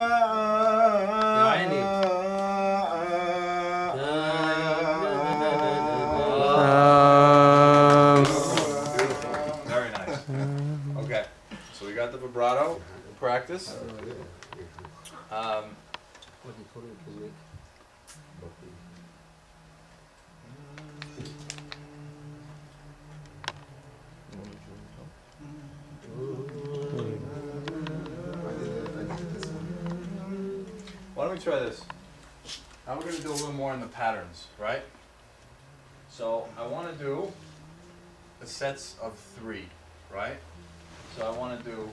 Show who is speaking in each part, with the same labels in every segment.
Speaker 1: يا عيني.
Speaker 2: Beautiful. Very nice. Okay, so we got the vibrato practice. Why don't we try this? Now we're going to do a little more in the patterns, right? So I want to do the sets of 3, right? So I want to do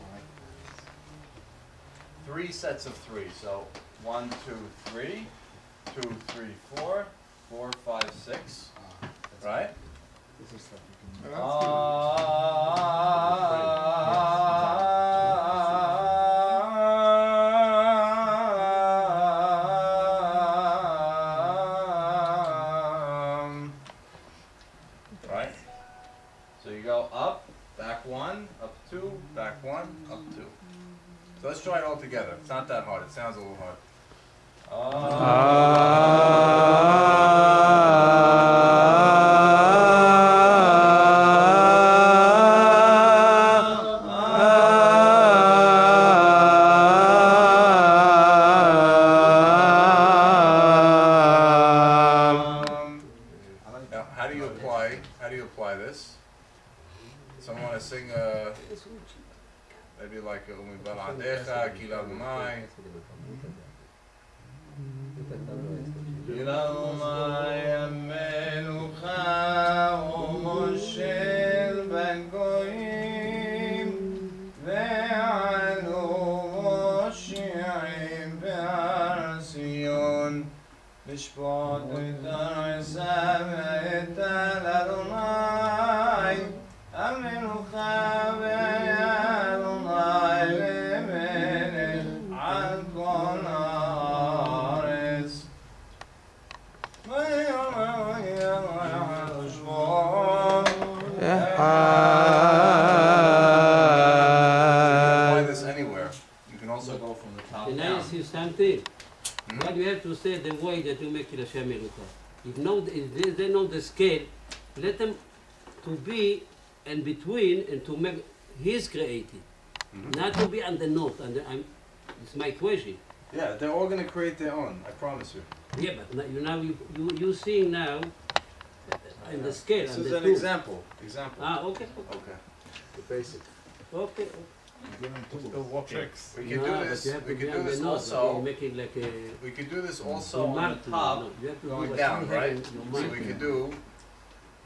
Speaker 2: 3 sets of 3. So 1, 2, 3, 2, 3, 4, 4, 5, 6, right? Right? So you go up, back 1, up 2, back 1, up 2. So let's try it all together. It's not that hard. It sounds a little hard. Now, how do you apply this? Someone want to sing maybe like Umi Baladecha, Kila Umay. Kila Umay Melucha Umoshel Ben Goyim Ve'anu Moshi'im Be'ar Sion Lishpot V'tar Esav Etal Adonai Amelucha Ve'adonai Lemelech Al Kol Haaretz apply this anywhere. You can also go from the top
Speaker 1: Can I
Speaker 2: down.
Speaker 1: ask you something? Why do you have to say the way that you make it Hashem Melucha? If they know the scale, let them to be in between and to make His created, not to be on the note. It's my question.
Speaker 2: Yeah, they're all going to create their own, I promise you.
Speaker 1: Yeah, but you seeing now in the scale.
Speaker 2: This
Speaker 1: and
Speaker 2: is
Speaker 1: the
Speaker 2: an
Speaker 1: two.
Speaker 2: example.
Speaker 1: Ah, okay.
Speaker 2: Okay.
Speaker 3: The basic.
Speaker 1: Okay.
Speaker 2: We can do this. We can do this also.
Speaker 1: Make it like a.
Speaker 2: We could do this also on the
Speaker 1: remarkable,
Speaker 2: top,
Speaker 1: no, you have to do
Speaker 2: going
Speaker 1: what
Speaker 2: down,
Speaker 1: you have
Speaker 2: right?
Speaker 1: in your
Speaker 2: So
Speaker 1: mind.
Speaker 2: we could do.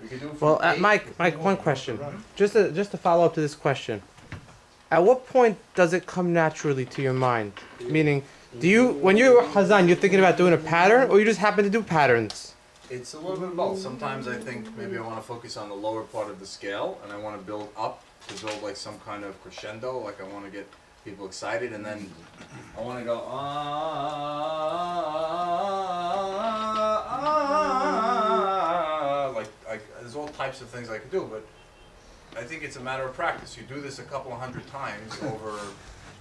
Speaker 2: We could do. From
Speaker 4: Well,
Speaker 2: 8
Speaker 4: Mike, one question. Just to follow up to this question. At what point does it come naturally to your mind? Meaning, when you're Hazan, you're thinking about doing a pattern, or you just happen to do patterns?
Speaker 2: It's a little bit of both. Sometimes I think maybe I want to focus on the lower part of the scale, and I want to build up to build like some kind of crescendo. Like I want to get people excited, and then I want to go like there's all types of things I could do, but I think it's a matter of practice. You do this a couple of 100 times over,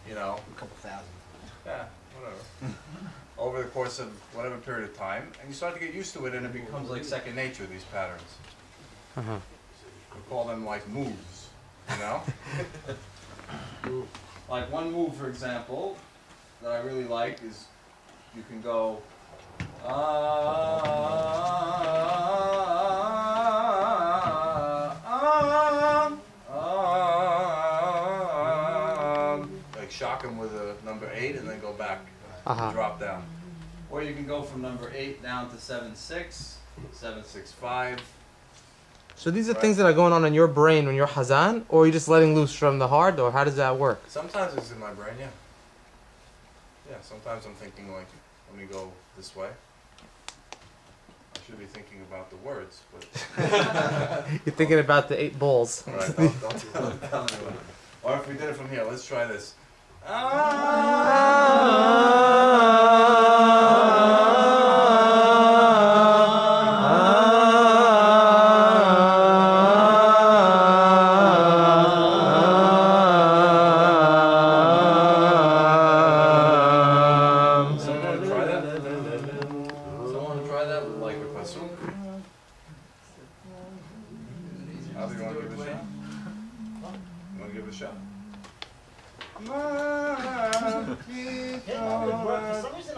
Speaker 2: a
Speaker 3: couple thousand.
Speaker 2: yeah, whatever. Over the course of whatever period of time, and you start to get used to it, and it becomes like second nature, these patterns.
Speaker 4: Uh-huh.
Speaker 2: We call them like moves, Like one move, for example, that I really like is you can go like shock him with a number 8 and then go back, drop down. Or you can go from number 8 down to 7-6, 7-6-5.
Speaker 4: So these are things that are going on in your brain when you're Hazan, or are you just letting loose from the heart, or how does that work?
Speaker 2: Sometimes it's in my brain, yeah. Yeah, sometimes I'm thinking like, let me go this way. I should be thinking about the words, but...
Speaker 4: You're thinking about the 8 balls.
Speaker 2: Alright, don't tell anyone. Or if we did it from here, let's try this.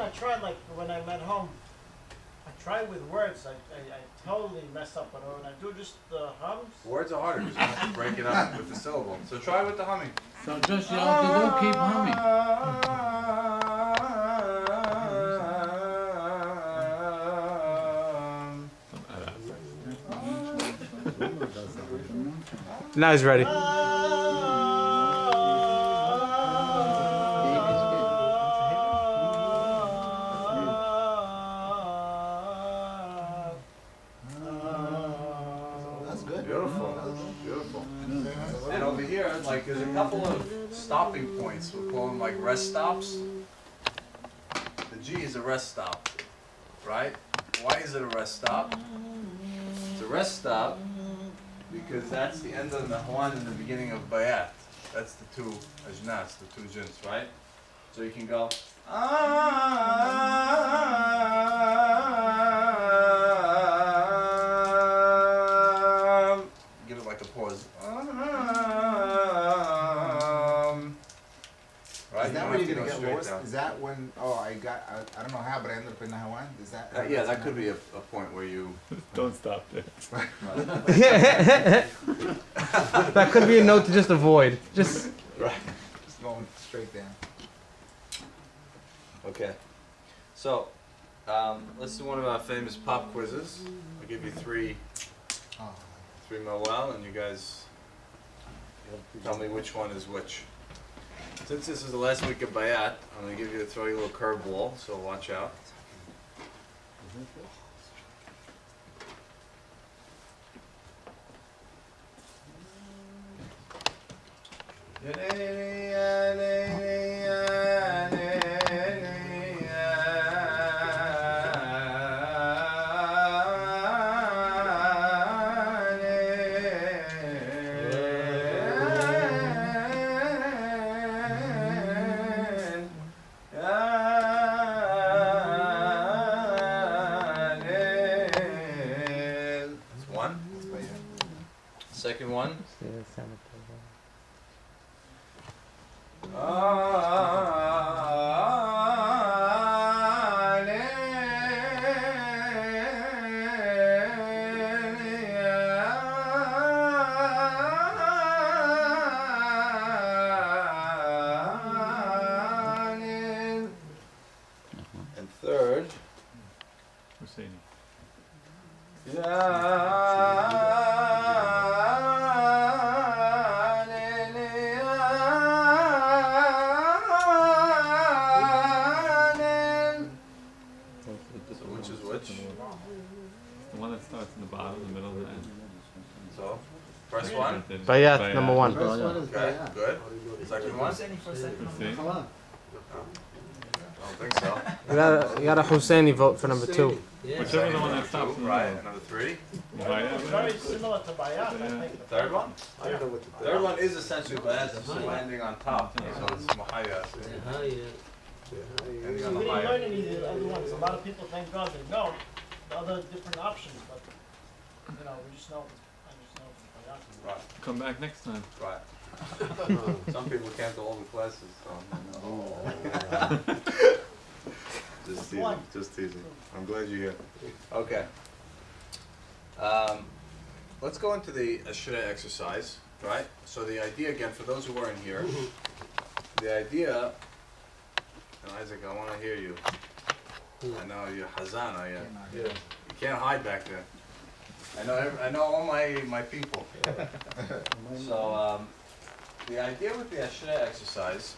Speaker 5: I tried, like, when I'm at home, I tried with words. I totally mess up. But when I do just the hums.
Speaker 2: Words are harder because you have to break it up with the syllable. So try with the humming.
Speaker 6: So just you have to do, keep humming.
Speaker 4: Now he's ready.
Speaker 2: And over here, like, there's a couple of stopping points. We'll call them like rest stops. The G is a rest stop, right? Why is it a rest stop? It's a rest stop because that's the end of the Nahuan and the beginning of Bayat. That's the two ajnas, the two jins, right? So you can go, give it like a pause. Right?
Speaker 3: Is that
Speaker 2: You
Speaker 3: where
Speaker 2: don't
Speaker 3: you're
Speaker 2: have
Speaker 3: gonna
Speaker 2: to
Speaker 3: get
Speaker 2: straight
Speaker 3: lost?
Speaker 2: down.
Speaker 3: Is that when? Oh, I don't know how, but I ended up in Nahawan. Is that?
Speaker 2: Yeah, that could be a point where you.
Speaker 6: Don't stop there.
Speaker 4: That could be a note to just avoid. Just
Speaker 2: Right.
Speaker 3: Just going straight down.
Speaker 2: Okay. So, let's do one of our famous pop quizzes. I'll give you three
Speaker 3: Oh.
Speaker 2: Moel, and you guys tell me which one is which. Since this is the last week of Bayat, I'm going to throw you a little curveball, so watch out. That's one. Second one. And third.
Speaker 6: Husseini.
Speaker 2: So which is which?
Speaker 6: The one that starts in the bottom, the middle, and the end.
Speaker 2: So, first one.
Speaker 4: Bayat, number one.
Speaker 3: First one is
Speaker 2: Okay,
Speaker 3: Bayat.
Speaker 2: good. Second one?
Speaker 6: See?
Speaker 2: I don't think so.
Speaker 4: You got a Husseini vote for number two.
Speaker 1: Yeah.
Speaker 6: Whichever the one that stops in the
Speaker 2: Right,
Speaker 6: middle.
Speaker 2: another three.
Speaker 6: Bayat,
Speaker 5: It's very similar to Bayat, I think.
Speaker 2: The third one?
Speaker 3: I don't know what the
Speaker 2: Third one is essentially Bayat, it's landing on top, so it's Mahaya.
Speaker 1: Yeah, yeah.
Speaker 2: Landing
Speaker 5: So
Speaker 2: on
Speaker 5: we
Speaker 2: the
Speaker 5: didn't learn
Speaker 2: higher.
Speaker 5: any of the other ones. A lot of people, thank God, they know the other different options, but, you know, we just know, I just know it's Bayat.
Speaker 2: Right,
Speaker 6: come back next time.
Speaker 2: right. Some people can't do all the classes, so. Just teasing,
Speaker 5: One.
Speaker 2: just teasing. I'm glad you're here. Okay. Let's go into the Ashrei exercise, right? So the idea, again, for those who weren't here, the idea, and Isaac, I want to hear you. I know you're Hazan, are you? You can't hide back there. I know all my people. So the idea with the Ashrei exercise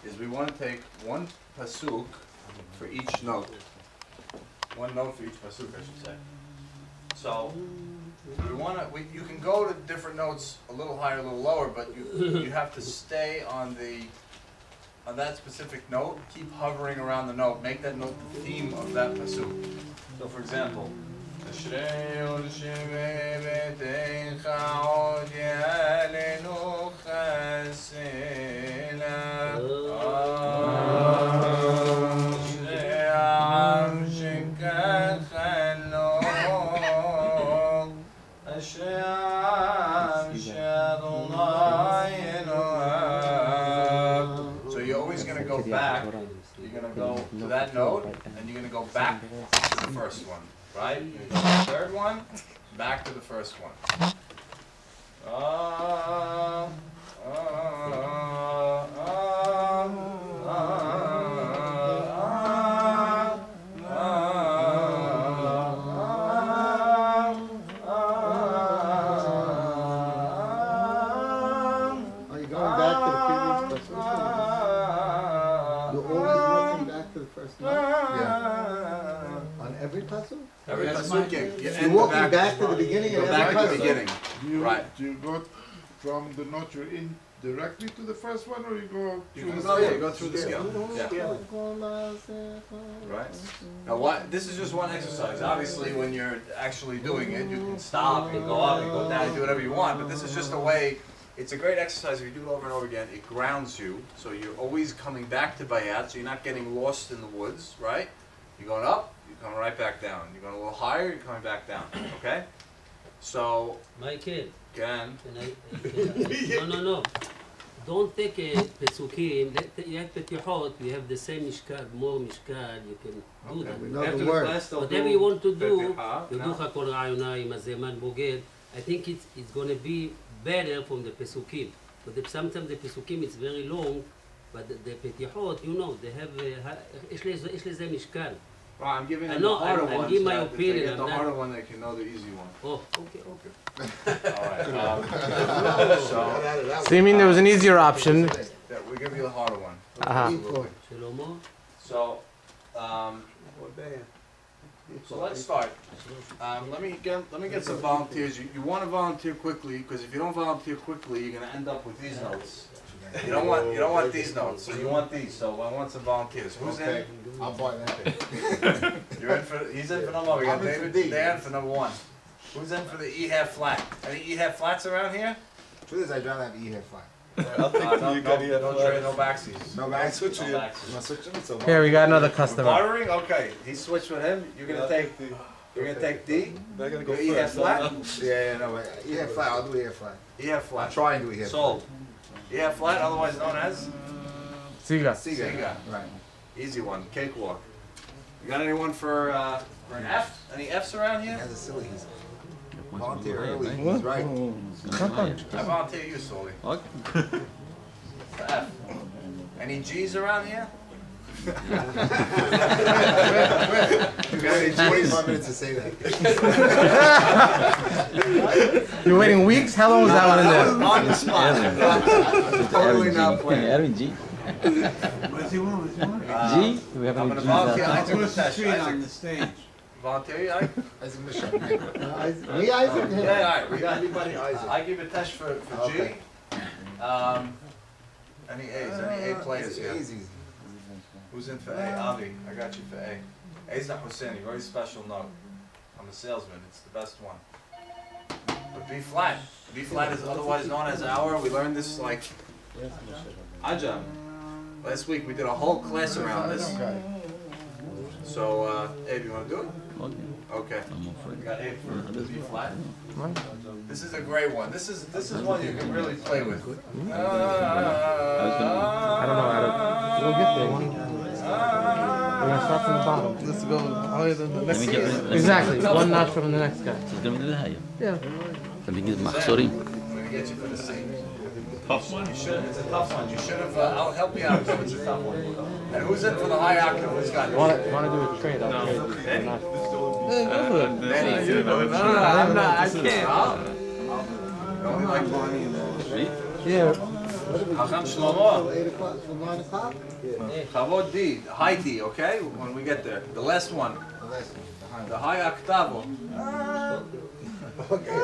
Speaker 2: is we want to take one pasuk for each note. One note for each pasuk, I should say. So we want to. You can go to different notes, a little higher, a little lower, but you have to stay on that specific note. Keep hovering around the note. Make that note the theme of that pasuk. So, for example. אשרי יושבי ביתך עוד יעלנו חסלה אשרי העם שככה לו אשרי העם שאדוני אלוהיו. So you're always going to go back. You're gonna go to that note, and you're gonna go back to the first one, right? You're gonna go to the third one, back to the first one.
Speaker 7: Are you going back to the previous pasuk? You're always walking back to the first note?
Speaker 3: Yeah.
Speaker 7: On every pasuk?
Speaker 2: Every pasuk, you end
Speaker 7: You're
Speaker 2: the
Speaker 7: walking back to the beginning
Speaker 2: Go
Speaker 7: of
Speaker 2: back
Speaker 7: every
Speaker 2: to the
Speaker 7: pasuk?
Speaker 2: beginning.
Speaker 8: Do you,
Speaker 2: Right.
Speaker 8: do you go from the note you're in directly to the first one, or you go
Speaker 2: You
Speaker 8: through
Speaker 2: can
Speaker 8: the
Speaker 2: go, yeah,
Speaker 8: scale?
Speaker 2: you go through the scale. Yeah. Right. Now, what? This is just one exercise. Obviously, when you're actually doing it, you can stop and go up and go down and do whatever you want. But this is just a way. It's a great exercise. If you do it over and over again, it grounds you. So you're always coming back to bayat. So you're not getting lost in the woods, right? You're going up, you're coming right back down. You're going a little higher, you're coming back down. Okay. So
Speaker 1: Michael,
Speaker 2: again.
Speaker 1: no. Don't take a pesukim. You have petichot. You have the same mishkal, more mishkal. You can do that.
Speaker 7: We know the word.
Speaker 1: Whatever you want to do,
Speaker 2: Petiha,
Speaker 1: you do hakol ra'yonayim, azeman boged. I think it's going to be better from the pesukim. But sometimes the pesukim is very long, but the petichot, you know, they have. יש לזה משקל.
Speaker 2: Well, I'm giving
Speaker 1: I
Speaker 2: them
Speaker 1: know,
Speaker 2: the harder
Speaker 1: I'm
Speaker 2: ones.
Speaker 1: giving my
Speaker 2: so that if
Speaker 1: opinion,
Speaker 2: They get
Speaker 1: I'm
Speaker 2: the
Speaker 1: not-
Speaker 2: harder one, they can know the easy one.
Speaker 1: Oh, okay.
Speaker 2: All right. So
Speaker 4: So you mean there was an easier option?
Speaker 2: that we give you the harder one.
Speaker 4: Uh-huh.
Speaker 2: Absolutely.
Speaker 1: שלמה?
Speaker 2: So, so let's start. Let me get some volunteers. You want to volunteer quickly, because if you don't volunteer quickly, you're going to end up with these notes. You don't want these notes. So you want these. So I want some volunteers. Who's
Speaker 3: Okay,
Speaker 2: in?
Speaker 3: I'll buy that.
Speaker 2: You're in for. He's in for number one. We got
Speaker 3: I'm in for
Speaker 2: David.
Speaker 3: D.
Speaker 2: Dan for number one. Who's in for the E half flat? Any E half flats around here?
Speaker 3: Truth is, I'd rather have E-head fly.
Speaker 2: No trade, no backsies.
Speaker 3: No back switch
Speaker 2: No
Speaker 3: you.
Speaker 2: backsies.
Speaker 3: I'm switching it, so
Speaker 4: Here, we got another customer.
Speaker 2: Bartering? Okay. He switched with him. You're gonna take. You're gonna take D.
Speaker 8: They're gonna
Speaker 2: Go E half flat.
Speaker 3: Yeah, no, but E-head fly. I'll do E-head fly.
Speaker 2: E half
Speaker 3: I'll
Speaker 2: flat.
Speaker 3: try and do E-head fly.
Speaker 2: Sold. E half flat, otherwise known as
Speaker 4: Siga.
Speaker 2: Siga.
Speaker 3: Right.
Speaker 2: Easy one. Cakewalk. You got anyone for an F? Any Fs around
Speaker 3: He
Speaker 2: here?
Speaker 3: has a silly. He's volunteer early.
Speaker 4: What?
Speaker 3: He's right.
Speaker 2: I volunteer you, Sully.
Speaker 6: Okay.
Speaker 2: For F. Any G's around here?
Speaker 3: You got 25 minutes to say that.
Speaker 4: You're waiting weeks? How long was that one in there?
Speaker 2: On the spot. Totally not playing.
Speaker 9: Erwin G.
Speaker 8: What's he want? What's he want?
Speaker 9: G? Do we have
Speaker 2: I'm
Speaker 9: any
Speaker 2: gonna
Speaker 9: G's
Speaker 2: volunteer.
Speaker 9: out
Speaker 2: I do a test.
Speaker 8: on the
Speaker 2: Isaac.
Speaker 8: stage.
Speaker 2: Volunteer you, Ike?
Speaker 3: Isaac Mission.
Speaker 7: Me, Isaac?
Speaker 2: Yeah, all right. We got.
Speaker 3: Everybody Isaac.
Speaker 2: I give a test for G.
Speaker 3: Okay.
Speaker 2: Any A's? Any A players here?
Speaker 3: Easy.
Speaker 2: Who's in for A? Avi, I got you for A. A's not Hosseini, very special note. I'm a salesman, it's the best one. But B flat. B flat is otherwise known as our, we learned this like Ajam. Last week we did a whole class around this. So, Abe, you want to do it?
Speaker 9: Okay.
Speaker 2: Okay.
Speaker 9: I'm all for
Speaker 2: We
Speaker 9: it.
Speaker 2: got A for the B flat. This is a great one. This is one you can really play with.
Speaker 4: I don't know how to. We'll get there. We're gonna start from the bottom. Let's go higher than the
Speaker 9: Let me get
Speaker 4: Exactly. One notch from the next guy.
Speaker 9: It's gonna be higher.
Speaker 4: Yeah.
Speaker 9: Let me get محصورين.
Speaker 2: I'm gonna get you for the same.
Speaker 6: Tough one.
Speaker 2: You should. It's a tough one. You should have. I'll help you out. So it's a tough one. And who's in for the high octave? Who's got it?
Speaker 4: Want to do a trade? I'll trade you.
Speaker 2: Danny?
Speaker 4: Not-
Speaker 1: I'm not, I can't.
Speaker 2: You only like one.
Speaker 4: Yeah.
Speaker 2: Hacham Shlomo.
Speaker 7: 8 o'clock, from 9 o'clock?
Speaker 2: Chavod D. High D. Okay. When we get there, the last one. The high octavo.
Speaker 3: Okay.
Speaker 2: All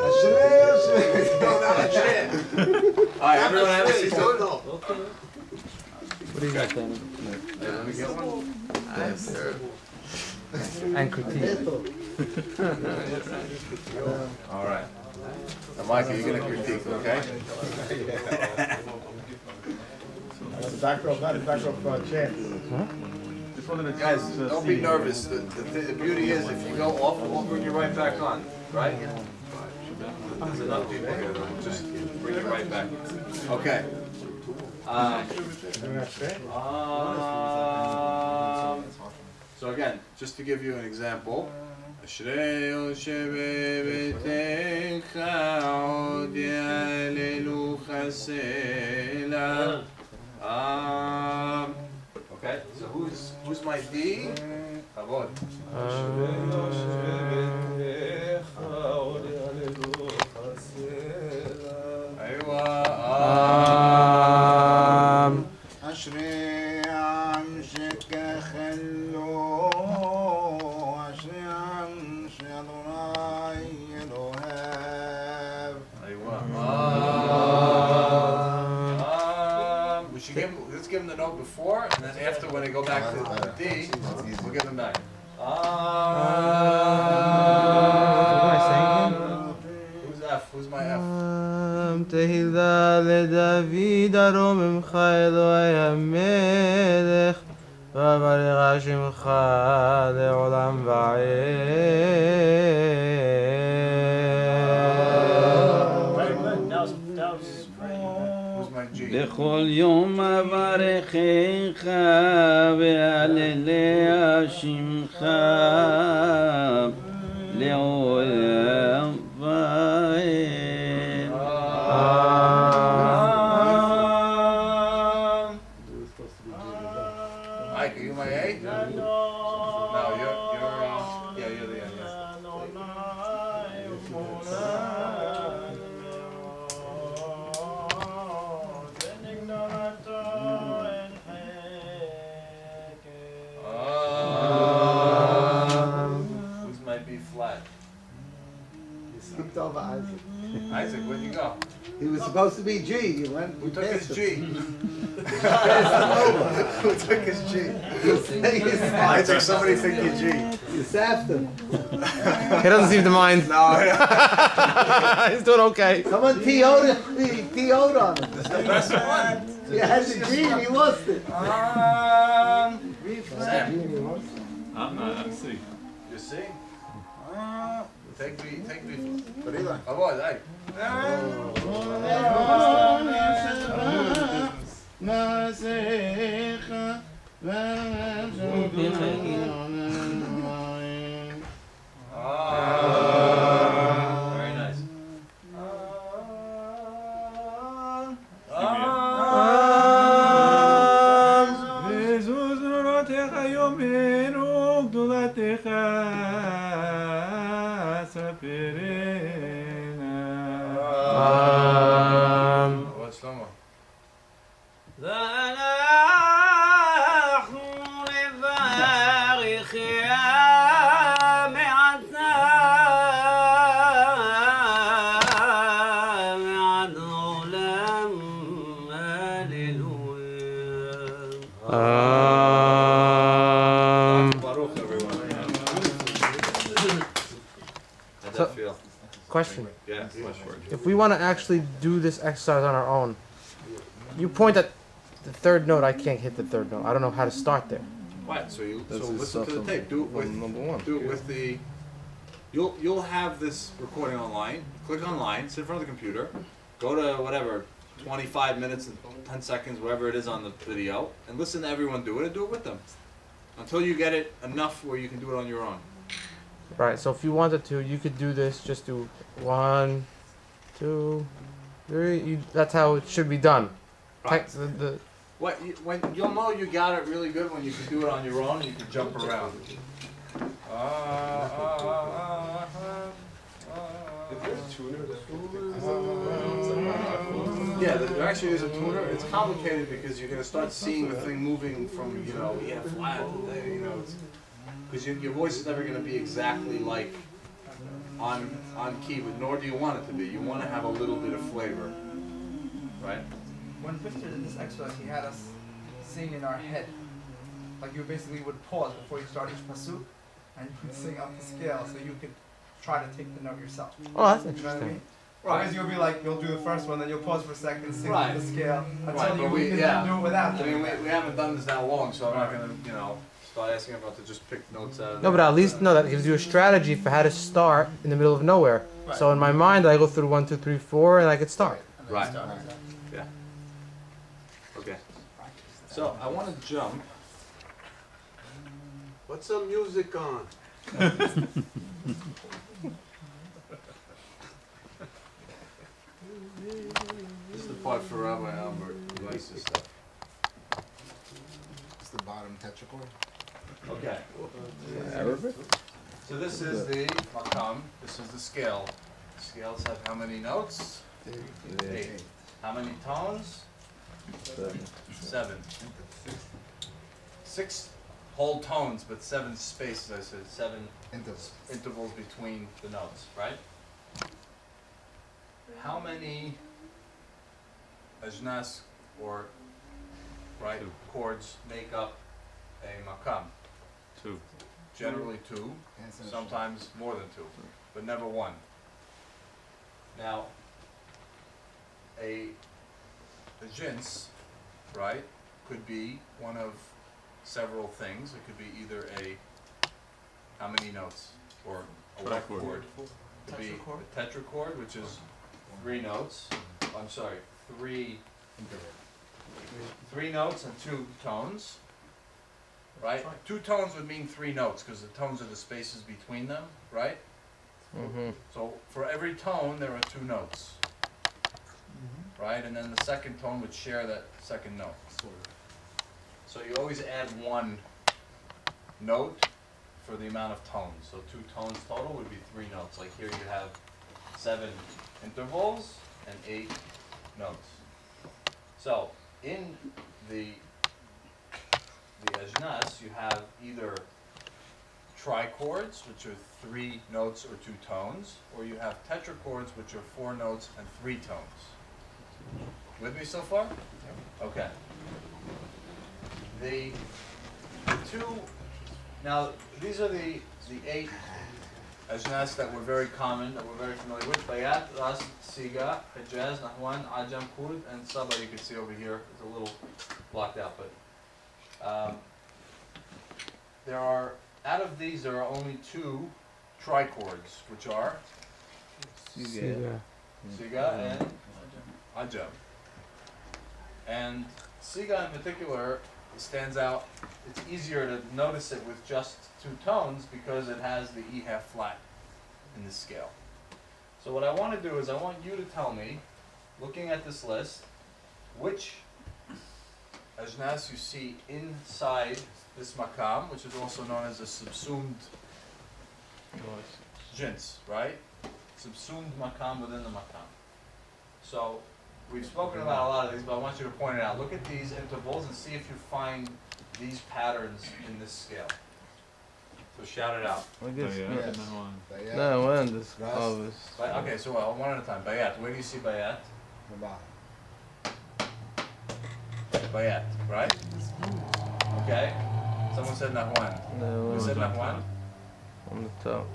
Speaker 2: right. Everyone have a seat.
Speaker 4: What do you got, Danny?
Speaker 2: Yeah, let me get one.
Speaker 4: And critique.
Speaker 2: All right. Now, Micah, you're gonna critique, okay?
Speaker 7: Backdrop, not a backdrop chance.
Speaker 2: Guys, don't be nervous. The beauty is if you go off, we'll bring you right back on, right? There's enough people here that will just bring you right back. Okay. So again, just to give you an example. אשרי יושב בביתך עוד יעללו חסלה. Okay, so who's my D? Kavod.
Speaker 3: אשרי עם שכחלו, אשרי עם שאדוני אלוהיו.
Speaker 2: Let's give them the note before, and then after, when they go back to D, we'll give them back. Who's F? Who's my F?
Speaker 4: תהילה לדוד ארוממך אלוהי המלך וברך שמך לעולם ועד.
Speaker 9: לכל יום אברכך והלליה שמך לעולם ועד.
Speaker 2: Ike, are you my A? No, you're you're the A. Who's my B flat?
Speaker 7: You skipped over Isaac.
Speaker 2: Isaac, where'd you go?
Speaker 7: He was supposed to be G. You went.
Speaker 2: Who took his G?
Speaker 7: Who took his G?
Speaker 2: Isaac, somebody take your G.
Speaker 7: You sapped him.
Speaker 4: He doesn't seem to mind.
Speaker 2: No,
Speaker 4: He's doing okay.
Speaker 7: Someone TO'd on him.
Speaker 2: this is the best one.
Speaker 7: He had the G and he lost it.
Speaker 2: Sam,
Speaker 6: I'm not, I'm C.
Speaker 2: you see? Take me.
Speaker 3: But Eli.
Speaker 2: Come on, Ike. Very nice. What's Shlomo?
Speaker 1: ואנחנו נברך מעתה ועד עולם הללויה.
Speaker 2: Baruch, everyone. How'd
Speaker 4: So-
Speaker 2: that feel?
Speaker 4: Question.
Speaker 2: Yeah.
Speaker 4: If we want to actually do this exercise on our own, you point at the third note. I can't hit the third note. I don't know how to start there.
Speaker 2: What? So
Speaker 3: That's his
Speaker 2: listen to the tape. Do it with
Speaker 3: number one.
Speaker 2: Do it with the. You'll have this recording online. Click online. Sit in front of the computer. Go to whatever, 25 minutes and 10 seconds, whatever it is on the video, and listen to everyone do it and do it with them, until you get it enough where you can do it on your own.
Speaker 4: Right. So if you wanted to, you could do this. Just do 1, 2, 3. That's how it should be done.
Speaker 2: Right. When you'll know you got it really good when you can do it on your own and you can jump around. Yeah, there actually is a tuner. It's complicated because you're going to start seeing the thing moving from, flat, because your voice is never going to be exactly like on key, but nor do you want it to be. You want to have a little bit of flavor, right?
Speaker 10: When Victor did this exercise, he had us sing in our head. Like you basically would pause before you start each pasuk, and you could sing up the scale, so you could try to take the note yourself.
Speaker 4: Oh, that's
Speaker 10: You know what I mean?
Speaker 4: interesting.
Speaker 10: Otherwise you'll be like, you'll do the first one, then you'll pause for a second, sing
Speaker 2: Right.
Speaker 10: up the scale, until
Speaker 2: Right,
Speaker 10: you
Speaker 2: but we-
Speaker 10: can
Speaker 2: yeah.
Speaker 10: do it without
Speaker 2: I
Speaker 10: doing
Speaker 2: mean,
Speaker 10: that.
Speaker 2: we haven't done this that long, so I'm not going to, start asking about to just pick notes out of
Speaker 4: No, but at least that gives you a strategy for how to start in the middle of nowhere.
Speaker 10: Right.
Speaker 4: So in my mind, I go through 1, 2, 3, 4, and I could start.
Speaker 2: Right. So I want to jump.
Speaker 11: Put some music on.
Speaker 2: This is the part for Rabbi Albert who likes this stuff.
Speaker 3: It's the bottom tetrachord.
Speaker 2: Okay.
Speaker 9: Arabic?
Speaker 2: So this is the Maqam. This is the scale. Scales have how many notes? 8. How many tones? 7. 6 whole tones, but 7 spaces. I said 7 intervals between the notes, right? How many ajnas or chords make up a Maqam?
Speaker 6: 2.
Speaker 2: Generally 2, sometimes more than 2, but never 1. Now, a jins, right, could be one of several things. It could be either how many notes, or a what chord. It could be a tetrachord, which is 3 notes. I'm sorry, 3 notes and 2 tones. Right? 2 tones would mean 3 notes, because the tones are the spaces between them, right?
Speaker 4: Mm-hmm.
Speaker 2: So for every tone, there are 2 notes. Right? And then the second tone would share that second note. So you always add 1 note for the amount of tones. So 2 tones total would be 3 notes. Like here you have 7 intervals and 8 notes. So in the ajnas, you have either trichords, which are 3 notes or 2 tones, or you have tetrachords, which are 4 notes and 3 tones. With me so far? Okay. The 2, now these are the 8 ajnas that were very common, that we're very familiar with. Bayat, Ras, Siga, Hijaz, Nahwan, Ajam, Kurd, and Saba you can see over here. It's a little blocked out, but there are, out of these, there are only 2 trichords, which are Siga and Ajam. And Siga in particular stands out. It's easier to notice it with just 2 tones because it has the E half flat in the scale. So what I want to do is I want you to tell me, looking at this list, which ajnas you see inside this Maqam, which is also known as a subsumed jins, right? Subsumed Maqam within the Maqam. So we've spoken about a lot of these, but I want you to point it out. Look at these intervals and see if you find these patterns in this scale. So shout it out.
Speaker 9: I guess
Speaker 3: Yes.
Speaker 9: no one. This
Speaker 2: Okay, so one at a time. Bayat. Where do you see Bayat? Bayat, right? Okay. Someone said Nahwan.
Speaker 9: No.
Speaker 2: Who said Nahwan?
Speaker 9: On the top.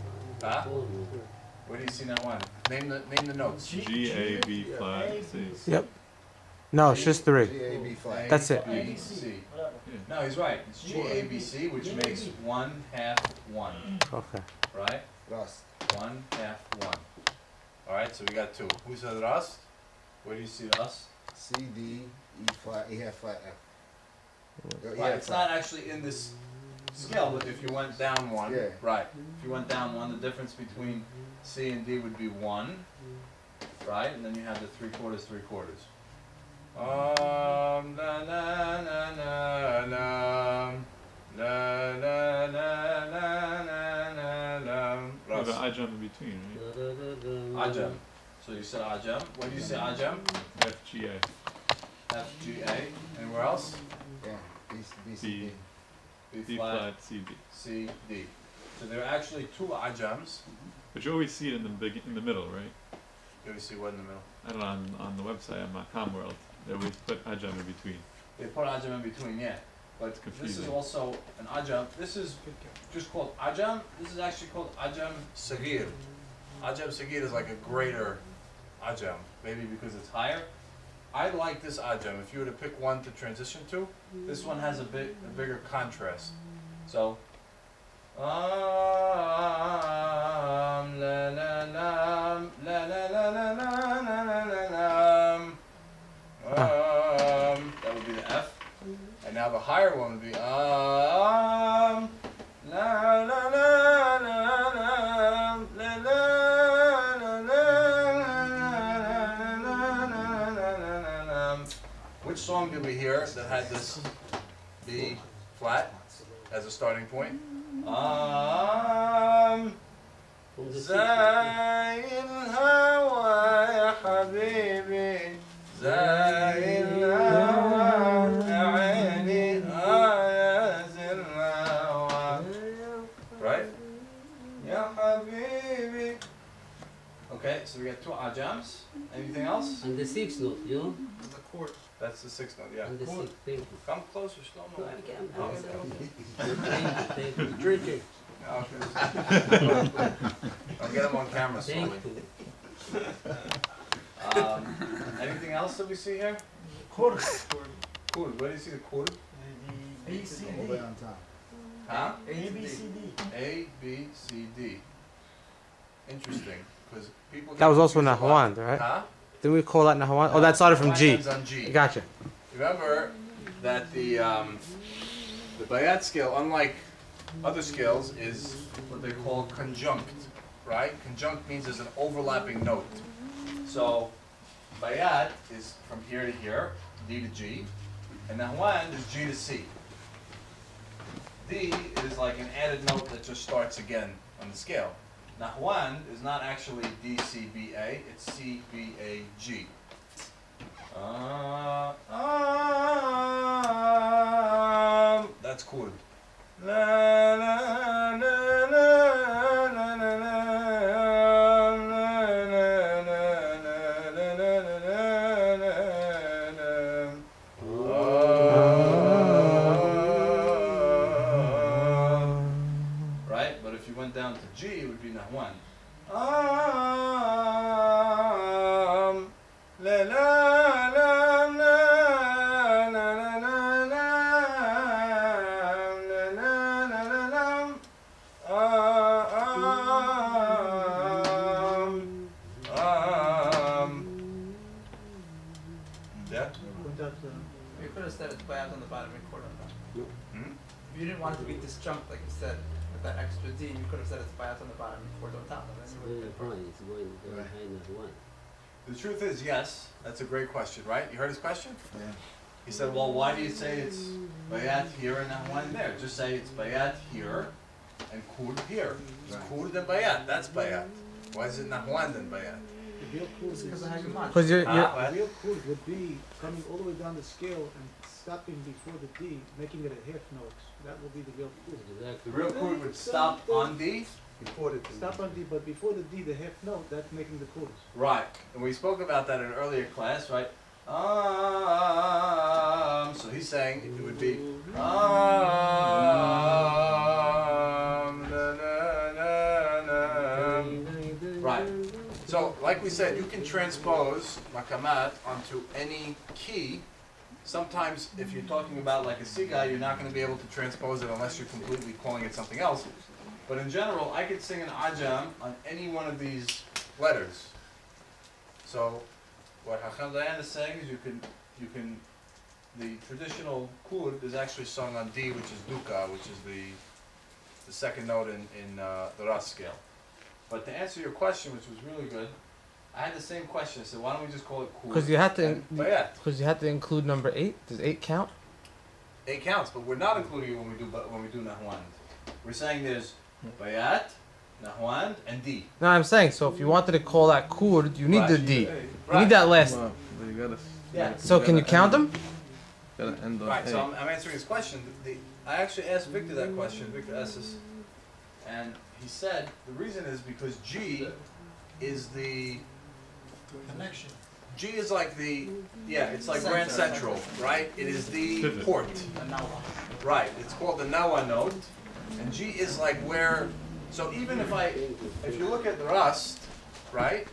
Speaker 2: Huh? Where do you see Nahwan? Name the notes.
Speaker 6: G, A, B flat, C.
Speaker 4: Yep. No, it's just 3.
Speaker 3: G-A-B flat.
Speaker 4: That's it.
Speaker 2: B, C. No, he's right. It's G, A, B, C, which makes 1 half 1.
Speaker 4: Okay.
Speaker 2: Right?
Speaker 3: Rust.
Speaker 2: 1 half 1. Alright, so we got 2. Who said Rast? Where do you see Rast?
Speaker 3: C, D, E flat, E half flat, F.
Speaker 2: Right, it's not actually in this scale, but if you went down 1,
Speaker 3: Yeah.
Speaker 2: right. If you went down 1, the difference between C and D would be 1, right? And then you have the 3/4, 3/4. La la la la la la la la la la.
Speaker 6: With an ajam in between, right?
Speaker 2: Ajam. So you said Ajam. Where do you say Ajam?
Speaker 6: F, G, A.
Speaker 2: F, G, A. Anywhere else?
Speaker 3: Yeah. B, C, D.
Speaker 6: D flat, C, D.
Speaker 2: C, D. So there are actually 2 Ajams.
Speaker 6: But you always see it in the middle, right?
Speaker 2: You always see what in the middle?
Speaker 6: I don't know, on the website at Maqam World, they always put ajam in between.
Speaker 2: They put Ajam in between, yeah. But
Speaker 6: It's
Speaker 2: this is
Speaker 6: confusing.
Speaker 2: also an Ajam. This is just called Ajam. This is actually called Ajam Sagir. Ajam Sagir is like a greater Ajam, maybe because it's higher. I like this Ajam. If you were to pick one to transition to, this one has a bigger contrast. So, la la la la la la la la la la la. That would be the F. And higher one would be la la la la la la la la la. Which song did we hear that had this B flat as a starting point? زي الهوى يا حبيبي زي الهوى يا عيني يا زي الهوى. Right? يا حبيبي. Okay, so we got two ajams. Anything else?
Speaker 1: And the sixth note, you know?
Speaker 10: The chord.
Speaker 2: That's the sixth note, yeah.
Speaker 1: And the sixth, thank you.
Speaker 2: Come closer, slow
Speaker 1: No,
Speaker 2: mo.
Speaker 1: I can't.
Speaker 2: Oh,
Speaker 1: Thank
Speaker 2: okay.
Speaker 1: you.
Speaker 7: Drinking.
Speaker 2: Okay. I'll get him on camera
Speaker 1: Thank
Speaker 2: slowly.
Speaker 1: you.
Speaker 2: Anything else that we see here?
Speaker 5: Chord.
Speaker 2: Kud. Where do you see the kud?
Speaker 5: B, C,
Speaker 7: All the way
Speaker 5: D.
Speaker 7: on top.
Speaker 2: Huh?
Speaker 5: A, B, C, D.
Speaker 2: A, B, C, D. Interesting, because people.
Speaker 4: That was
Speaker 2: get
Speaker 4: also
Speaker 2: confused a lot.
Speaker 4: Nahawand, right?
Speaker 2: Huh?
Speaker 4: Didn't we call that Nahawand? Oh, that started from
Speaker 2: Nahawand
Speaker 4: G.
Speaker 2: ends on G.
Speaker 4: Gotcha.
Speaker 2: Remember that the bayat scale, unlike other scales, is what they call conjunct, right? Conjunct means there's an overlapping note. So bayat is from here to here, D to G, and Nahawand is G to C. D is like an added note that just starts again on the scale. Nahawand is not actually D, C, B, A, it's C, B, A, G. That's cool. La, la, la, la, la, la, la, right? But if you went down to G, it would be Nahwan. La, la, la, la, la, la, la, yeah?
Speaker 10: You could have said it's bayat on the bottom and chord on top.
Speaker 2: Hmm?
Speaker 10: If you didn't want it to be disjunct, like you said, with that extra D, you could have said it's bayat on the bottom and chord on top. And then you would have been
Speaker 1: It's going behind that one.
Speaker 2: The truth is, yes, that's a great question, right? You heard his question?
Speaker 3: Yeah.
Speaker 2: He said, well, why do you say it's bayat here and Nahwan there? Just say it's bayat here and kud here. It's
Speaker 3: Right.
Speaker 2: kud then bayat, that's bayat. Why is it Nahwan then bayat?
Speaker 7: The real cool
Speaker 10: It's
Speaker 7: is,
Speaker 10: because of how you match.
Speaker 4: Because you're,
Speaker 2: Ah,
Speaker 7: the real cool would be coming all the way down the scale and stopping before the D, making it a half note. That will be the real cool.
Speaker 2: The
Speaker 1: Exactly.
Speaker 2: real kud would stop on D?
Speaker 3: Before the
Speaker 7: Stop on D, but before the D, the half note, that's making the coolest.
Speaker 2: Right, and we spoke about that in an earlier class, right? So he's saying it would be right. So, like we said, you can transpose makamat onto any key. Sometimes, if you're talking about like a siga, you're not going to be able to transpose it unless you're completely calling it something else. But in general, I could sing an ajam on any one of these letters. So, what Hacham Dayan is saying is the traditional kud is actually sung on D, which is duka, which is the second note in the ras scale. But to answer your question, which was really good, I had the same question. I said, why don't we just call it kud?
Speaker 4: because you had to,
Speaker 2: Bayat.
Speaker 4: because you had to include number 8. Does 8 count?
Speaker 2: 8 counts, but we're not including it when we do nahwand. We're saying there's bayat, nahwand, and D.
Speaker 4: No, I'm saying, so if you wanted to call that kud, you need
Speaker 2: Right.
Speaker 4: the D. You
Speaker 2: Right.
Speaker 4: need that last.
Speaker 9: Well, but you gotta.
Speaker 2: Yeah.
Speaker 4: So can you count them?
Speaker 9: Gotta end on
Speaker 2: Right, so
Speaker 9: A.
Speaker 2: I'm answering his question. I actually asked Victor that question, Victor Esses, and he said the reason is because G is the
Speaker 5: Connection.
Speaker 2: G is like the it's like Grand Central, right? It is the port,
Speaker 10: And now
Speaker 2: right? It's called the Nawa note, and G is like where. So even if you look at the Rust, right?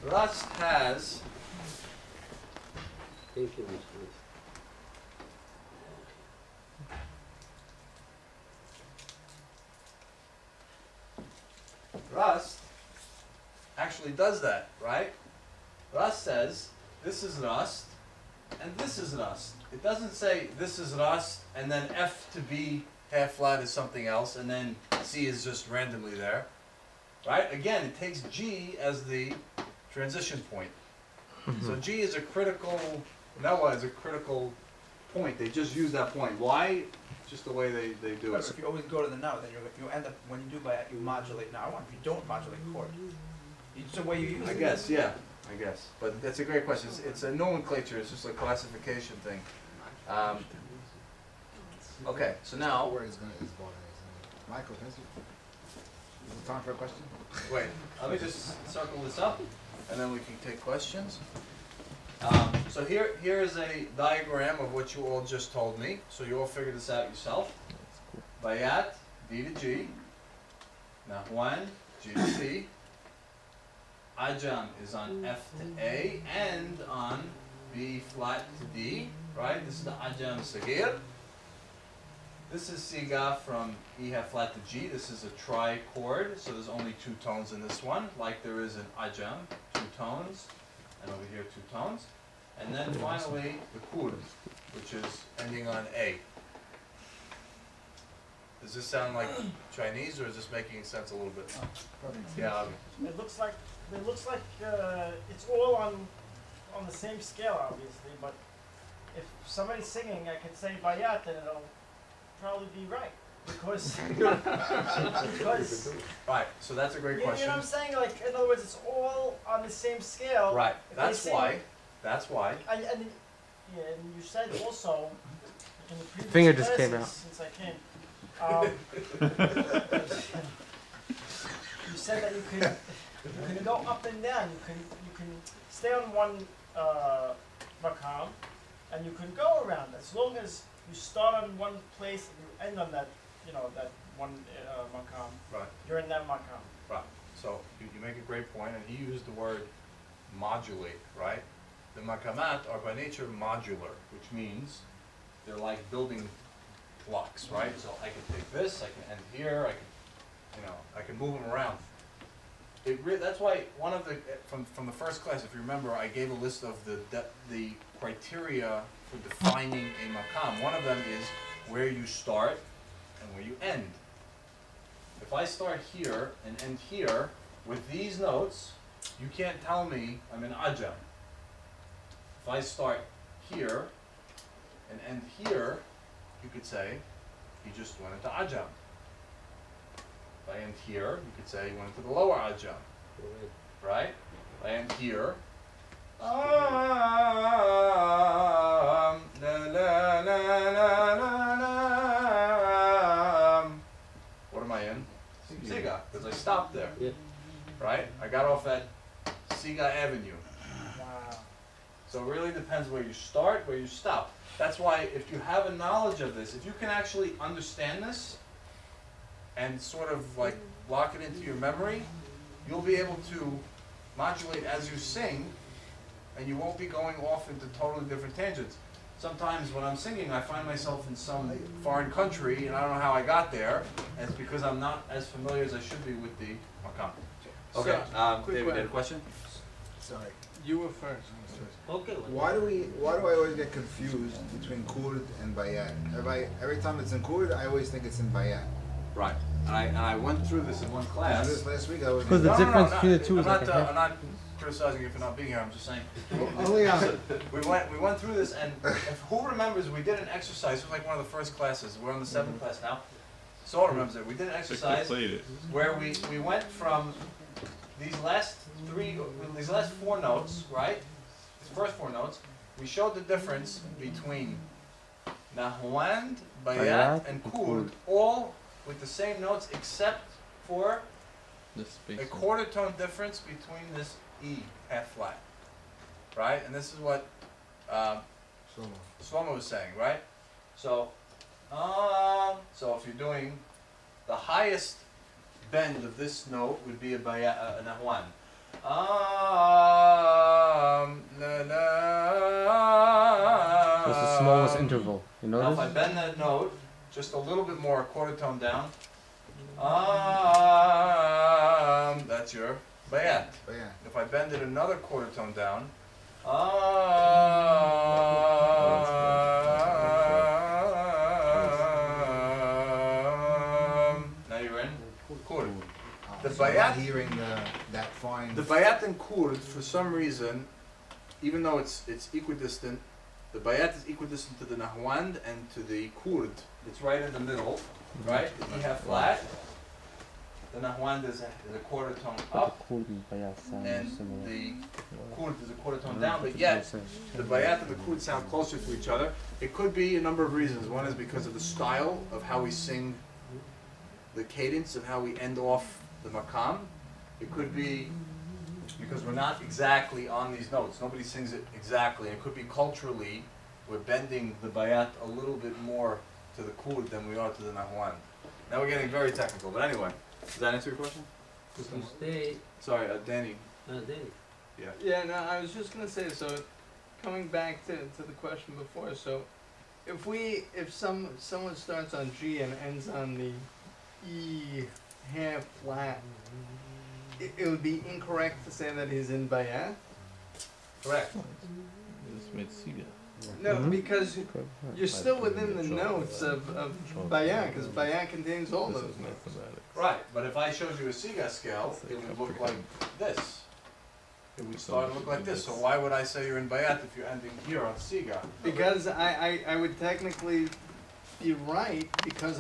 Speaker 2: Rust has
Speaker 1: Thank you, Mr.
Speaker 2: Rust actually does that, right? Rust says, this is Rust, and this is rast. It doesn't say this is rast, and then F to B half flat is something else, and then C is just randomly there. Right? Again, it takes G as the transition point. So G is a critical, Noah is a critical point. They just use that point. Why? Just the way they do
Speaker 10: But
Speaker 2: it.
Speaker 10: if you always go to the now, then you end up, when you do by you modulate now. If you don't modulate chord, it's the way you use
Speaker 2: I
Speaker 10: it.
Speaker 2: guess, yeah, I guess. But that's a great question. It's a nomenclature. It's just a classification thing. Okay, so now,
Speaker 3: Where is born? Michael, is it time for a question?
Speaker 2: wait, let me just circle this up, and then we can take questions. So here is a diagram of what you all just told me. So you all figure this out yourself. Bayat, D to G. Nahwan, G to C. Ajam is on F to A and on B flat to D. Right? This is the Ajam Sagir. This is Siga from E half flat to G. This is a trichord, so there's only 2 tones in this one, like there is in Ajam, 2 tones, and over here 2 tones. And then finally the Kurd, which is ending on A. Does this sound like Chinese, or is this making sense a little bit? Yeah.
Speaker 5: It looks like it's all on the same scale, obviously. But if somebody's singing, I could say bayat, and it'll probably be right because
Speaker 2: Right. So that's a great
Speaker 5: you
Speaker 2: question.
Speaker 5: know what I'm saying? Like, in other words, it's all on the same scale.
Speaker 2: Right.
Speaker 5: If they
Speaker 2: That's
Speaker 5: sing-
Speaker 2: why. That's why.
Speaker 5: And yeah, and you said also in the previous
Speaker 4: Finger just came
Speaker 5: classes,
Speaker 4: out.
Speaker 5: since I came, you said that you can go up and down. You can stay on one Maqam, and you can go around as long as you start on one place and you end on that, that one Maqam.
Speaker 2: Right.
Speaker 5: You're in that Maqam.
Speaker 2: Right. So you make a great point, and he used the word modulate, right? The makamat are by nature modular, which means they're like building blocks, right? So I can take this, I can end here, I can move them around. That's why one of the from the first class, if you remember, I gave a list of the criteria for defining a maqam. One of them is where you start and where you end. If I start here and end here with these notes, you can't tell me I'm in ajam. If I start here and end here, you could say he just went into ajam. If I end here, you could say he went into the lower ajam. Right? If I end here, what am I in? Siga, because I stopped there.
Speaker 1: Yeah.
Speaker 2: Right? I got off at Siga Avenue.
Speaker 5: Wow.
Speaker 2: So it really depends where you start, where you stop. That's why if you have a knowledge of this, if you can actually understand this and sort of like lock it into your memory, you'll be able to modulate as you sing, and you won't be going off into totally different tangents. Sometimes when I'm singing, I find myself in some foreign country, and I don't know how I got there, and it's because I'm not as familiar as I should be with the maqam. Okay, David, you had a question?
Speaker 3: Sorry.
Speaker 9: You were first.
Speaker 1: Okay.
Speaker 3: Why do I always get confused between Kurd and Bayat? Every time it's in Kurd, I always think it's in Bayat.
Speaker 2: Right, and I went through this in one class.
Speaker 3: This last week I was.
Speaker 4: Because the difference between the two is
Speaker 2: I'm
Speaker 4: like
Speaker 2: not, I'm not criticizing you for not being here. I'm just saying.
Speaker 3: Only
Speaker 2: We went through this, and if who remembers, we did an exercise. It was like one of the first classes. We're on the 7th class now. Saul remembers it. We did an exercise where we went from these last 4 notes, right? These first 4 notes. We showed the difference between Nahwand, Bayat, and Kurd, all with the same notes except for a quarter tone difference between this E half flat, right? And this is what Shlomo was saying, right? So, so if you're doing the highest bend of this note would be a Nahwan.
Speaker 4: It's the smallest interval. You
Speaker 2: Now if
Speaker 4: notice?
Speaker 2: I bend that note just a little bit more, a quarter tone down, that's your bayat.
Speaker 3: Bayat.
Speaker 2: If I bend it another quarter tone down, Now you're in Kurd. The
Speaker 3: So I'm
Speaker 2: bayat,
Speaker 3: not hearing that fine.
Speaker 2: the bayat and Kurd, for some reason, even though it's equidistant, the bayat is equidistant to the Nahwand and to the Kurd. It's right in the middle, right? You have flat. The Nahwand is a quarter tone up, and the Kurd is a quarter tone down, but yet the bayat and the Kurd sound closer to each other. It could be a number of reasons. One is because of the style of how we sing, the cadence of how we end off the Maqam. It could be because we're not exactly on these notes. Nobody sings it exactly. It could be culturally, we're bending the bayat a little bit more to the Kurd than we are to the Nahwand. Now we're getting very technical, but anyway. Does that answer your question?
Speaker 1: If you stay,
Speaker 2: Sorry, Danny.
Speaker 1: then
Speaker 9: Yeah, no, I was just gonna say, so coming back to the question before, so if someone starts on G and ends on the E half flat, it would be incorrect to say that he's in Bayat?
Speaker 2: Correct.
Speaker 6: This made Siga.
Speaker 9: No, because you're still within the notes of Bayat, because Bayat contains all those notes.
Speaker 2: Right, but if I showed you a Siga scale, it would look like this. It would start to look like this. So why would I say you're in Bayat if you're ending here on Siga?
Speaker 9: Because I would technically be right, because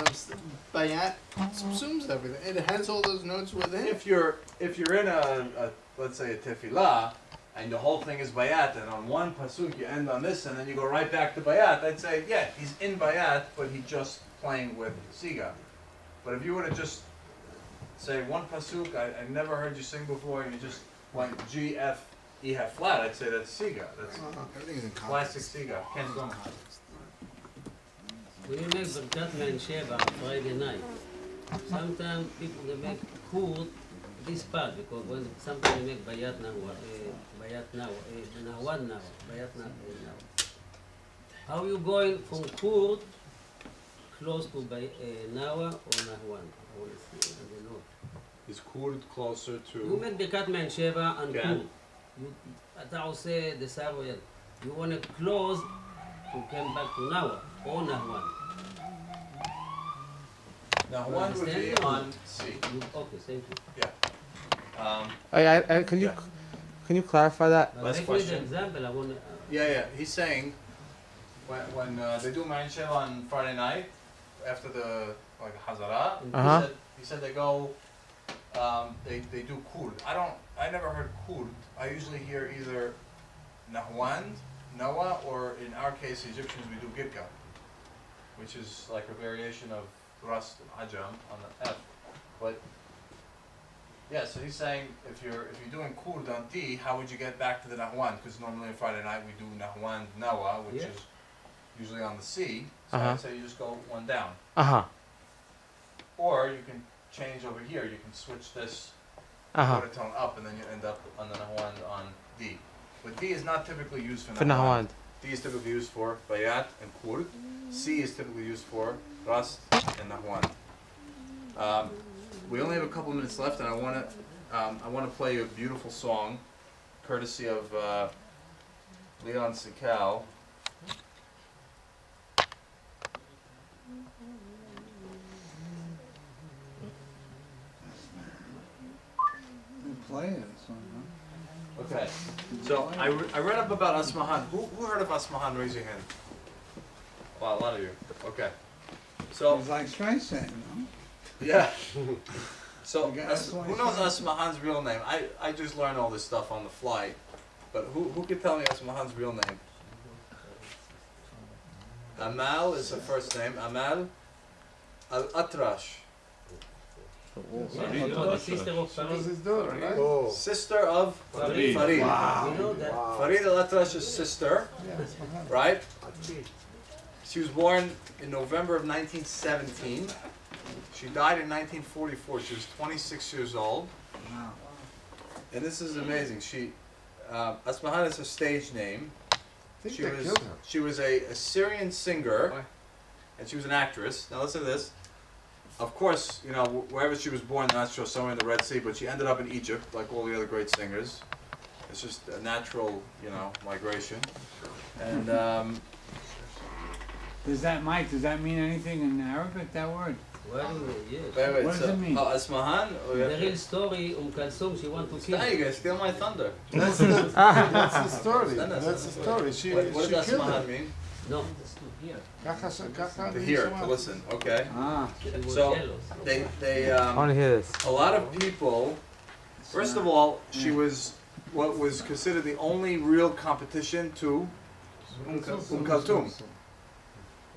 Speaker 9: Bayat subsumes everything. It has all those notes within.
Speaker 2: If you're in a let's say a tefillah, and the whole thing is bayat, and on one pasuk you end on this, and then you go right back to bayat, I'd say, yeah, he's in bayat, but he's just playing with siga. But if you were to just say one pasuk, I never heard you sing before, and you just went G, F, E, F flat, I'd say that's siga. That's
Speaker 3: Everything's in
Speaker 2: classic
Speaker 3: context.
Speaker 2: siga. Can't go.
Speaker 1: when you make Birkat Man Sheva on Friday night, sometimes people they make cool this part because when sometimes they make Bayat Nawa, Nahwand Nawa, Bayat Nawa. How you going from Kurd close to Nawa or Nahwand? I want to see, I don't know.
Speaker 2: Is Kurd closer
Speaker 1: You
Speaker 2: to?
Speaker 1: make Birkat Man Sheva and
Speaker 2: Yeah.
Speaker 1: Kurd. אתה עושה דסאבו, you want to close to come back to Nawa or Nahwan.
Speaker 2: Now one would be
Speaker 1: Understand?
Speaker 2: on C.
Speaker 1: Okay, thank you.
Speaker 4: Can you clarify that?
Speaker 1: But
Speaker 2: Last
Speaker 1: make me the
Speaker 2: question.
Speaker 1: example, I want to...
Speaker 2: Yeah. He's saying when they do Marin Sheva on Friday night after the Hazara,
Speaker 4: Uh-huh.
Speaker 2: he said they go they do Kurd. I never heard Kurd. I usually hear either Nahwand, Noah, or in our case Egyptians we do Gidka, which is like a variation of Rast and Ajam on the F. But yeah, so he's saying if you're doing Kurd on D, how would you get back to the Nahwand? Because normally on Friday night we do Nahwand Noah, which
Speaker 1: Yeah.
Speaker 2: is usually on the C. So
Speaker 4: Uh-huh.
Speaker 2: I'd say you just go one down.
Speaker 4: Uh-huh.
Speaker 2: Or you can change over here. You can switch this
Speaker 4: Uh-huh.
Speaker 2: quarter tone up, and then you end up on the Nahwand on D. But D is not typically used for
Speaker 4: For
Speaker 2: Nahwand.
Speaker 4: Nahwand.
Speaker 2: D is typically used for Bayat and Kurd. C is typically used for Rast and Nahwand. We only have a couple minutes left, and I want to play a beautiful song, courtesy of Leon Sikal.
Speaker 7: Playing it, so, huh?
Speaker 2: Okay. So I read up about Asmahan. Who heard of Asmahan? Raise your hand. Wow, a lot of you. Okay. So
Speaker 7: It's like Streisand, no?
Speaker 2: yeah. So
Speaker 7: You got
Speaker 2: who knows Asmahan's real name? I just learned all this stuff on the fly. But who could tell me Asmahan's real name? Amal is her first name. Amal Al-Atrash.
Speaker 1: You know the sister of
Speaker 8: That was
Speaker 1: Farid?
Speaker 8: his daughter, right?
Speaker 3: Oh.
Speaker 2: Sister of
Speaker 1: Farid.
Speaker 2: Farid.
Speaker 1: You know that?
Speaker 2: Farid Al-Atrash's sister, right? She was born in November of 1917. She died in 1944. She was 26 years old.
Speaker 7: Wow.
Speaker 2: And this is amazing. She, Asmahan is her stage name.
Speaker 3: I think
Speaker 2: She
Speaker 3: they
Speaker 2: was
Speaker 3: killed her.
Speaker 2: she was a Syrian singer, and she was an actress. Now listen to this. Of course, you know wherever she was born, not sure somewhere in the Red Sea, but she ended up in Egypt, like all the other great singers. It's just a natural, you know, migration. And
Speaker 11: Does that, Mike, does that mean anything in Arabic, that word?
Speaker 1: Well, yes.
Speaker 2: wait,
Speaker 11: What does it mean?
Speaker 2: Asmahan?
Speaker 1: The real story, Kalsum, she want to kill.
Speaker 2: Stay, you guys steal my thunder.
Speaker 8: That's the story. That's the story. She
Speaker 2: What does
Speaker 8: killed
Speaker 2: Asmahan
Speaker 8: him.
Speaker 2: mean?
Speaker 1: No.
Speaker 2: To hear, to listen. Okay.
Speaker 11: Ah.
Speaker 1: She was
Speaker 2: So
Speaker 1: jealous.
Speaker 2: they
Speaker 4: I want to hear this.
Speaker 2: a lot of people. First of all, she was what was considered the only real competition to Kulthum.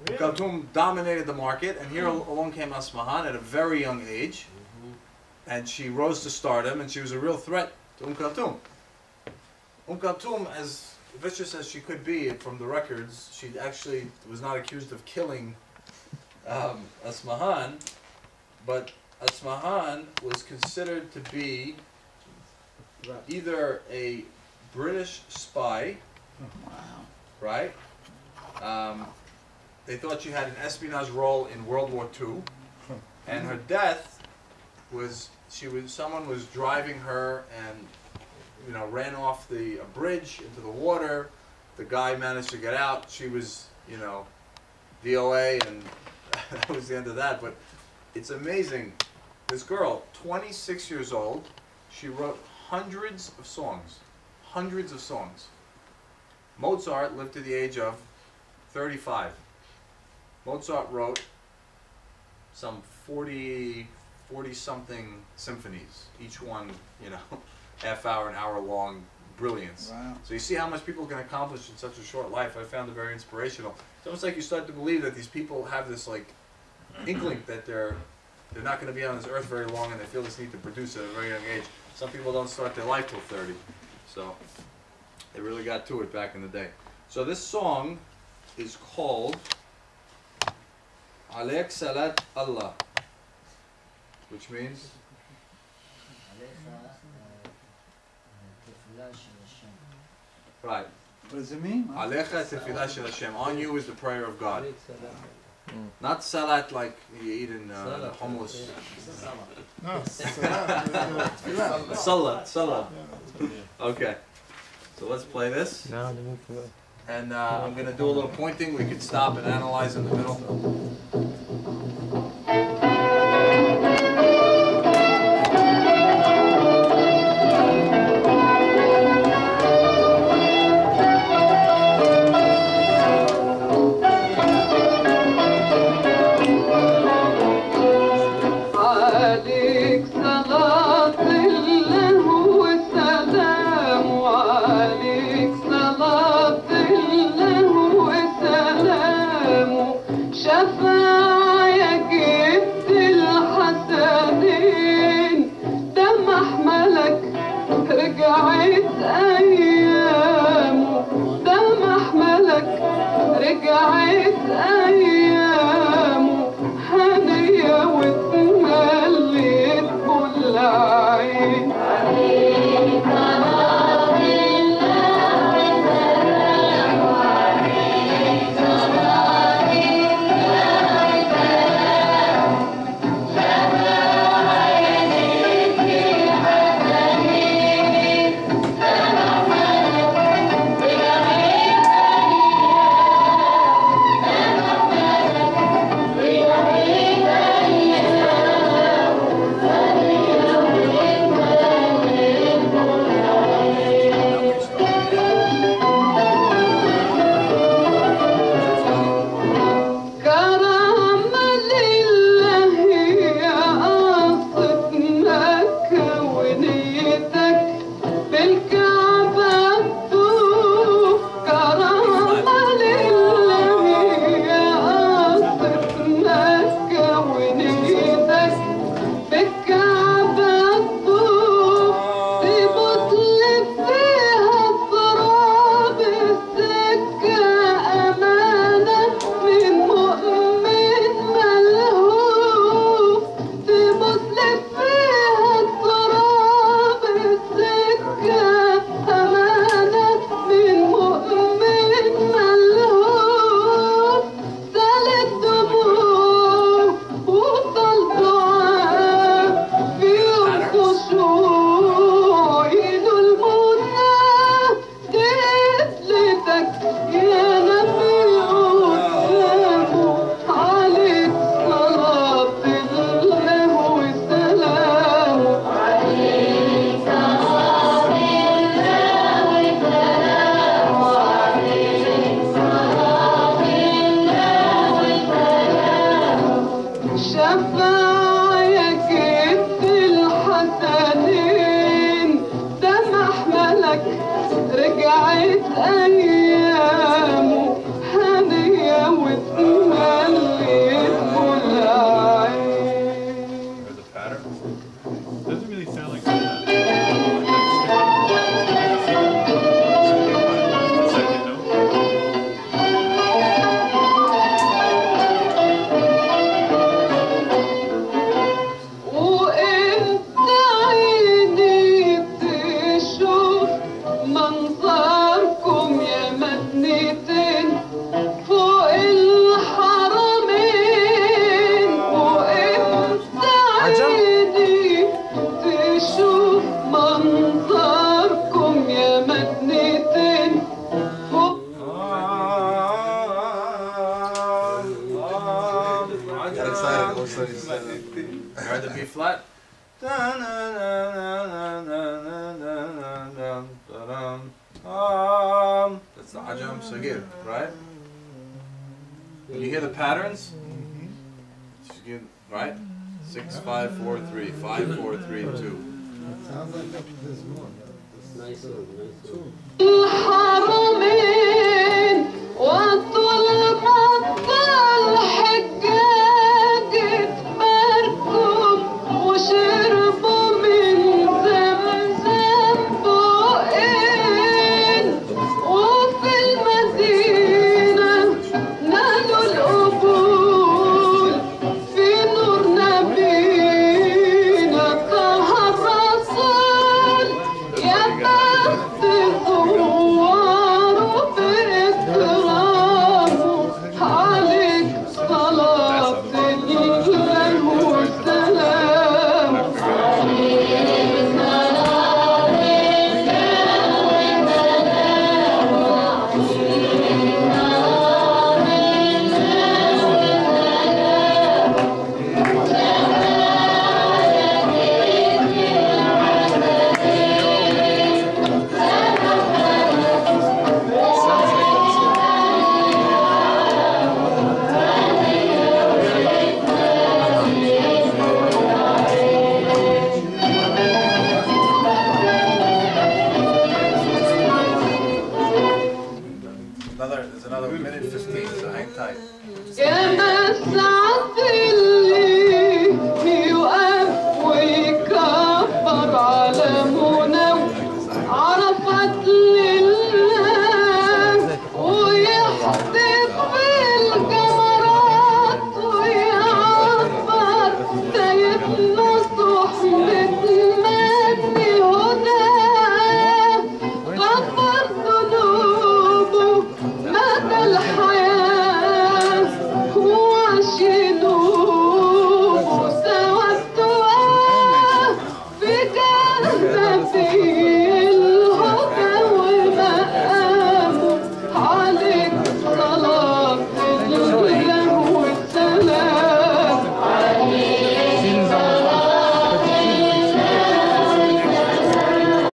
Speaker 2: Kulthum dominated the market, and here along came Asmahan at a very young age, and she rose to stardom, and she was a real threat to Kulthum. Kulthum, as vicious as she could be from the records, she actually was not accused of killing Asmahan, but Asmahan was considered to be either a British spy, right? They thought she had an espionage role in World War II, and her death was someone was driving her and ran off a bridge into the water. The guy managed to get out. She was DOA, and that was the end of that. But it's amazing. This girl, 26 years old, she wrote hundreds of songs. Hundreds of songs. Mozart lived to the age of 35. Mozart wrote some 40-something symphonies, each one, half hour, an hour long, brilliance.
Speaker 8: Wow.
Speaker 2: So you see how much people can accomplish in such a short life. I found it very inspirational. It's almost like you start to believe that these people have this inkling that they're not going to be on this earth very long, and they feel this need to produce at a very young age. Some people don't start their life till 30, so they really got to it back in the day. So this song is called Alaik Salat Allah, which means right.
Speaker 11: What does it mean?
Speaker 2: Alecha tefillah shel Hashem. On you is the prayer of God. Not salat like you eat in hummus.
Speaker 8: No,
Speaker 2: Salat. Okay. So let's play this. And I'm going to do a little pointing. We can stop and analyze in the middle.
Speaker 12: شفاعة شفاعك في الحسنين سمح ملك رجعت أيامه هنية وتمليت كل عين.
Speaker 2: There's a pattern.
Speaker 6: Doesn't really sound like that. Second note.
Speaker 12: وانت عيني بتشوف منظركم يا مدنتين فوق الحرمين وانت عيني بتشوف منظركم يا مدنتين فوق
Speaker 3: Got excited. All of a sudden he said it.
Speaker 2: You heard the B flat? That's the Ajam Sagir, right? When you hear the patterns, just give, right? 6, 5, 4, 3, 5, 4, 3, 2.
Speaker 7: Sounds like there's more.
Speaker 1: Nice one, nice one.
Speaker 12: الحرمين